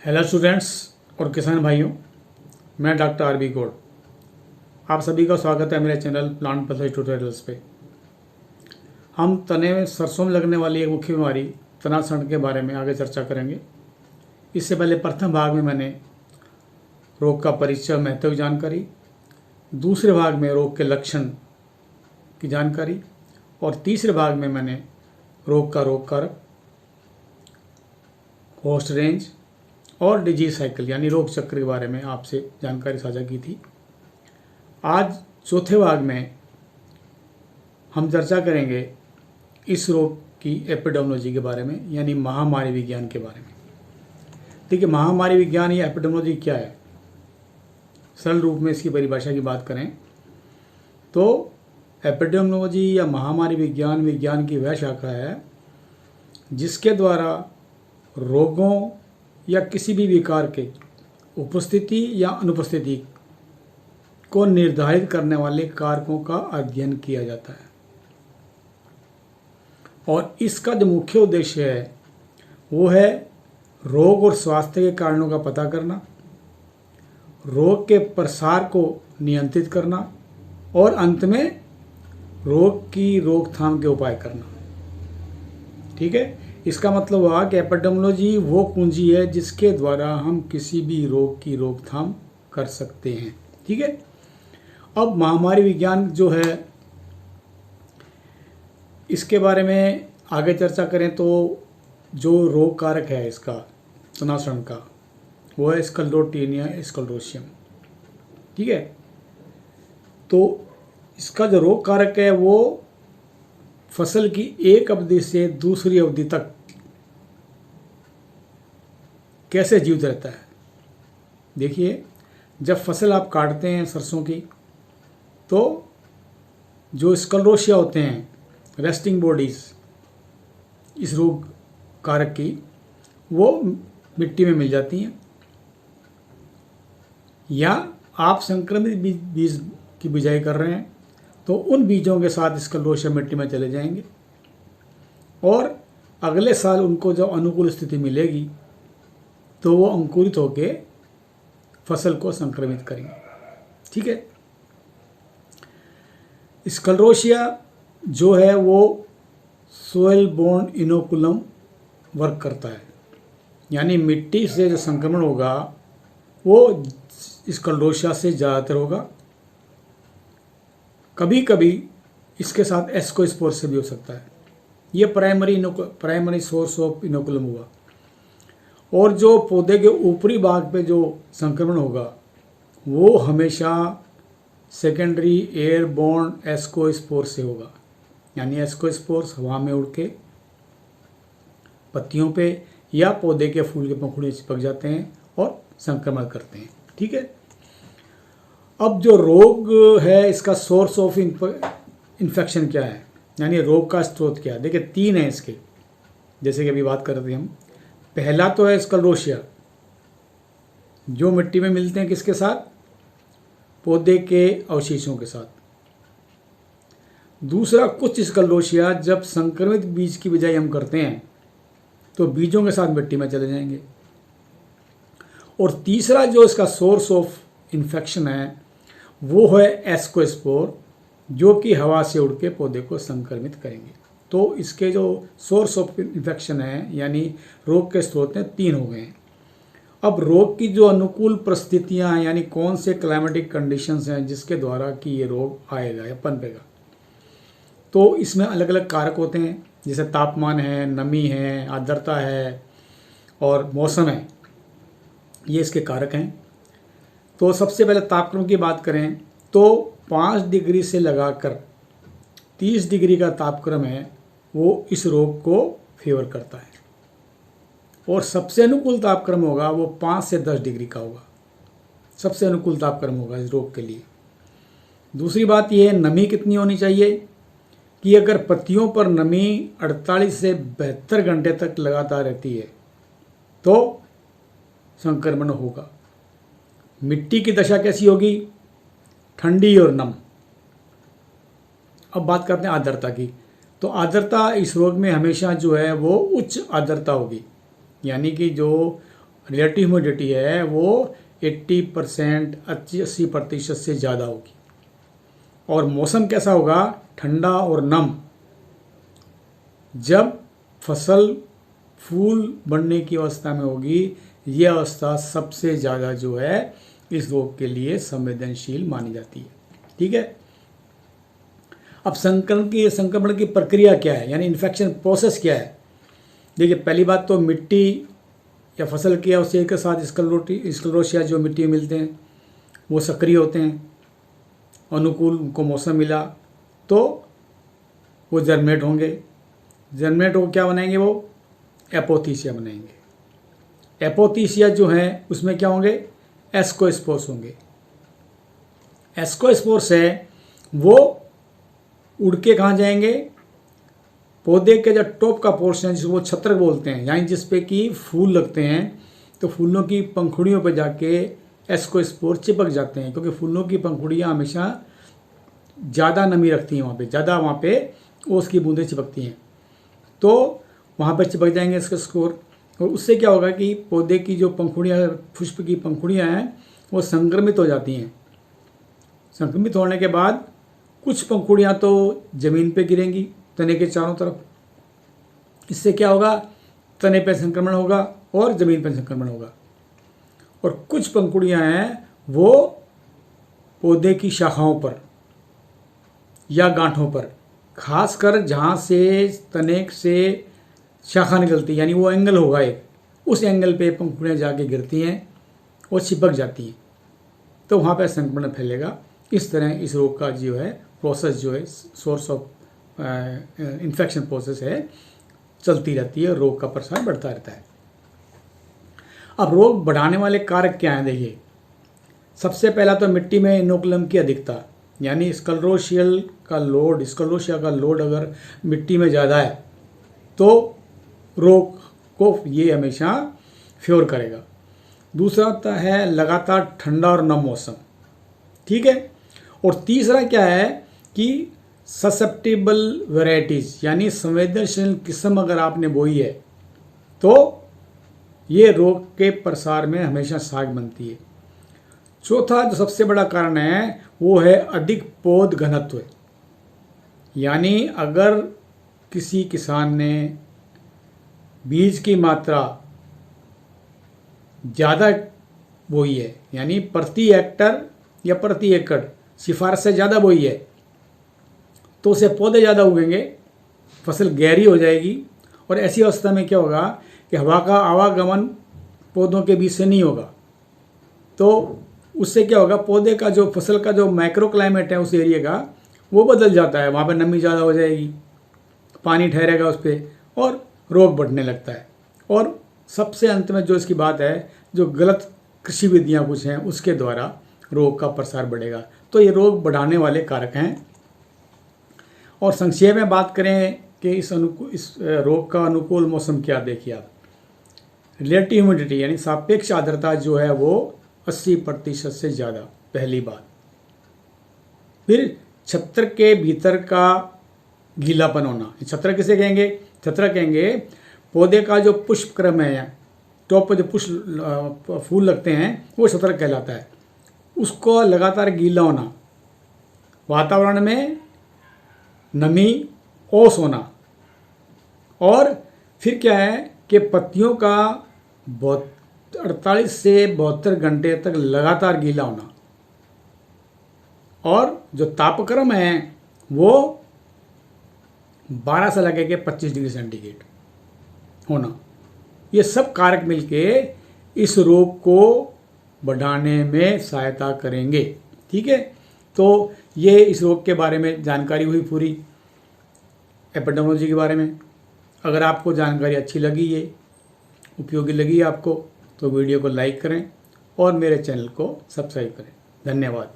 Hello students और किसान भाइयों, मैं डॉक्टर आर.बी. गौड़। आप सभी का स्वागत है मेरे चैनल प्लांट पैथोलॉजी ट्यूटोरियल्स पे। हम तने में सरसों में लगने वाली एक मुख्य बीमारी तना सड़ के बारे में आगे चर्चा करेंगे। इससे पहले प्रथम भाग में मैंने रोग का परिचय, महत्व की जानकारी, दूसरे भाग में रोग के लक्षण की जानकारी और तीसरे भाग में मैंने रोग का रोग कारक, होस्ट रेंज और डिजीज साइकिल यानी रोग चक्र के बारे में आपसे जानकारी साझा की थी। आज चौथे भाग में हम चर्चा करेंगे इस रोग की एपिडेमियोलॉजी के बारे में यानी महामारी विज्ञान के बारे में। देखिए, महामारी विज्ञान या एपिडेमियोलॉजी क्या है? सरल रूप में इसकी परिभाषा की बात करें तो एपिडेमियोलॉजी या महामारी विज्ञान की वह शाखा है जिसके द्वारा रोगों या किसी भी विकार के उपस्थिति या अनुपस्थिति को निर्धारित करने वाले कारकों का अध्ययन किया जाता है। और इसका जो मुख्य उद्देश्य है वो है रोग और स्वास्थ्य के कारणों का पता करना, रोग के प्रसार को नियंत्रित करना और अंत में रोग की रोकथाम के उपाय करना। ठीक है, इसका मतलब हुआ कि एपिडेमियोलॉजी वो कुंजी है जिसके द्वारा हम किसी भी रोग की रोकथाम कर सकते हैं। ठीक है, अब महामारी विज्ञान जो है इसके बारे में आगे चर्चा करें तो जो रोग कारक है इसका तनासण का वो है स्क्लेरोटिनिया स्क्लेरोसियम। ठीक है, तो इसका जो रोग कारक है वो फसल की एक अवधि से दूसरी अवधि तक कैसे जीवित रहता है। देखिए, जब फसल आप काटते हैं सरसों की तो जो स्क्लेरोसिया होते हैं, रेस्टिंग बॉडीज इस रोग कारक की, वो मिट्टी में मिल जाती हैं या आप संक्रमित बीज की बिजाई कर रहे हैं तो उन बीजों के साथ स्क्लेरोसिया मिट्टी में चले जाएंगे और अगले साल उनको जब अनुकूल स्थिति मिलेगी तो वो अंकुरित होकर फसल को संक्रमित करेंगे। ठीक है, स्क्लेरोसिया जो है वो सोइल बोर्न इनोकुलम वर्क करता है, यानी मिट्टी से जो संक्रमण होगा वो स्क्लेरोसिया से ज़्यादातर होगा। कभी कभी इसके साथ एस्कोस्पोर से भी हो सकता है। ये प्राइमरी सोर्स ऑफ इनोकुलम हुआ। और जो पौधे के ऊपरी भाग पे जो संक्रमण होगा वो हमेशा सेकेंडरी एयरबोर्न एस्कोस्पोर से होगा, यानी एस्कोस्पोर्स हवा में उड़ के पत्तियों पे या पौधे के फूल के पंखुड़ी चिपक जाते हैं और संक्रमण करते हैं। ठीक है, अब जो रोग है इसका सोर्स ऑफ इन्फेक्शन क्या है, यानी रोग का स्रोत क्या है? देखिए, तीन है इसके, जैसे कि अभी बात कर रहे थे हम। पहला तो है स्क्लेरोसिया जो मिट्टी में मिलते हैं, किसके साथ? पौधे के अवशेषों के साथ। दूसरा, कुछ स्क्लेरोसिया जब संक्रमित बीज की बिजाई हम करते हैं तो बीजों के साथ मिट्टी में चले जाएंगे। और तीसरा जो इसका सोर्स ऑफ इन्फेक्शन है वो है एस्कोस्पोर जो कि हवा से उड़ के पौधे को संक्रमित करेंगे। तो इसके जो सोर्स ऑफ इन्फेक्शन है यानी रोग के स्रोत हैं, तीन हो गए हैं। अब रोग की जो अनुकूल परिस्थितियां हैं यानी कौन से क्लाइमेटिक कंडीशंस हैं जिसके द्वारा कि ये रोग आएगा या पनपेगा, तो इसमें अलग अलग कारक होते हैं, जैसे तापमान है, नमी है, आर्द्रता है और मौसम है, ये इसके कारक हैं। तो सबसे पहले तापक्रम की बात करें तो 5 डिग्री से लगाकर 30 डिग्री का तापक्रम है वो इस रोग को फेवर करता है। और सबसे अनुकूल तापक्रम होगा वो 5 से 10 डिग्री का होगा, सबसे अनुकूल तापक्रम होगा इस रोग के लिए। दूसरी बात यह है नमी कितनी होनी चाहिए कि अगर पत्तियों पर नमी 48 से 72 घंटे तक लगातार रहती है तो संक्रमण होगा। मिट्टी की दशा कैसी होगी? ठंडी और नम। अब बात करते हैं आर्द्रता की। तो आर्द्रता इस रोग में हमेशा जो है वो उच्च आर्द्रता होगी, यानी कि जो रिलेटिव ह्यूमिडिटी है वो 80% 80% से ज़्यादा होगी। और मौसम कैसा होगा? ठंडा और नम। जब फसल फूल बनने की अवस्था में होगी, ये अवस्था सबसे ज़्यादा जो है इस रोग के लिए संवेदनशील मानी जाती है। ठीक है। अब संक्रमण की प्रक्रिया क्या है, यानी इन्फेक्शन प्रोसेस क्या है? देखिए, पहली बात तो मिट्टी या फसल के अवशेष के साथ स्क्लेरोसिया जो मिट्टी में मिलते हैं वो सक्रिय होते हैं। अनुकूल उनको मौसम मिला तो वो जर्मिनेट होंगे। जर्मिनेट हो क्या बनाएंगे? वो एपोथीसिया बनाएंगे। एपोथीसिया जो है उसमें क्या होंगे? एस्कोस्पोर्स होंगे। एस्कोस्पोर्स है वो उड़ के कहाँ जाएंगे? पौधे के जो टॉप का पोर्शन है जिसको वो छत्रक बोलते हैं, यानी जिस पे कि फूल लगते हैं, तो फूलों की पंखुड़ियों पर जाके एस्कोस्पोर चिपक जाते हैं, क्योंकि फूलों की पंखुड़ियाँ हमेशा ज़्यादा नमी रखती हैं, वहाँ पे ओस की बूंदें चिपकती हैं, तो वहाँ पर चिपक जाएंगे एस्कोस्पोर। और उससे क्या होगा कि पौधे की जो पंखुड़ियाँ, पुष्प की पंखुड़ियाँ हैं वो संक्रमित हो जाती हैं। संक्रमित होने के बाद कुछ पंखुड़ियाँ तो ज़मीन पे गिरेंगी तने के चारों तरफ। इससे क्या होगा? तने पे संक्रमण होगा और ज़मीन पे संक्रमण होगा। और कुछ पंखुड़ियाँ हैं वो पौधे की शाखाओं पर या गांठों पर, खासकर जहाँ से तने से शाखा निकलती है, यानी वो एंगल होगा एक, उस एंगल पे पंखुड़ियाँ जाके गिरती हैं और चिपक जाती हैं, तो वहाँ पर संक्रमण फैलेगा। इस तरह इस रोग का जो है प्रोसेस जो है, सोर्स ऑफ इन्फेक्शन प्रोसेस है, चलती रहती है, रोग का प्रसार बढ़ता रहता है। अब रोग बढ़ाने वाले कारक क्या हैं? देखिए, सबसे पहला तो मिट्टी में इनोकुलम की अधिकता, यानी स्क्लेरोसिया का लोड अगर मिट्टी में ज़्यादा है तो रोग को ये हमेशा फेवर करेगा। दूसरा है लगातार ठंडा और नम मौसम। ठीक है। और तीसरा क्या है कि ससेप्टेबल वेराइटीज़, यानी संवेदनशील किस्म अगर आपने बोई है तो ये रोग के प्रसार में हमेशा साख बनती है। चौथा जो सबसे बड़ा कारण है वो है अधिक पौध घनत्व, यानी अगर किसी किसान ने बीज की मात्रा ज़्यादा बोई है, यानी प्रति हेक्टर या प्रति एकड़ सिफारिश से ज़्यादा बोई है, तो उसे पौधे ज़्यादा उगेंगे, फसल गहरी हो जाएगी। और ऐसी अवस्था में क्या होगा कि हवा का आवागमन पौधों के बीच से नहीं होगा, तो उससे क्या होगा? पौधे का जो, फसल का जो माइक्रो क्लाइमेट है उस एरिया का, वो बदल जाता है। वहाँ पर नमी ज़्यादा हो जाएगी, पानी ठहरेगा उस पर और रोग बढ़ने लगता है। और सबसे अंत में जो इसकी बात है, जो गलत कृषि विधियाँ कुछ हैं उसके द्वारा रोग का प्रसार बढ़ेगा। तो ये रोग बढ़ाने वाले कारक हैं। और संक्षेप में बात करें कि इस रोग का अनुकूल मौसम क्या, देखिए आप, रिलेटिव ह्यूमिडिटी यानी सापेक्ष आर्द्रता जो है वो 80% से ज़्यादा, पहली बात। फिर छत्र के भीतर का गीलापन होना। छत्र किसे कहेंगे? छत्र कहेंगे पौधे का जो पुष्प क्रम है, टॉप पर जो पुष्प फूल लगते हैं वो छत्र कहलाता है। उसको लगातार गीला होना, वातावरण में नमी, ओस होना, और फिर क्या है कि पत्तियों का 48 से 72 घंटे तक लगातार गीला होना, और जो तापक्रम है वो 12 से लगे के 25 डिग्री सेंटीग्रेड होना। ये सब कारक मिलके इस रोग को बढ़ाने में सहायता करेंगे। ठीक है। तो ये इस रोग के बारे में जानकारी हुई पूरी, एपिडेमियोलॉजी के बारे में। अगर आपको जानकारी अच्छी लगी, ये उपयोगी लगी आपको, तो वीडियो को लाइक करें और मेरे चैनल को सब्सक्राइब करें। धन्यवाद।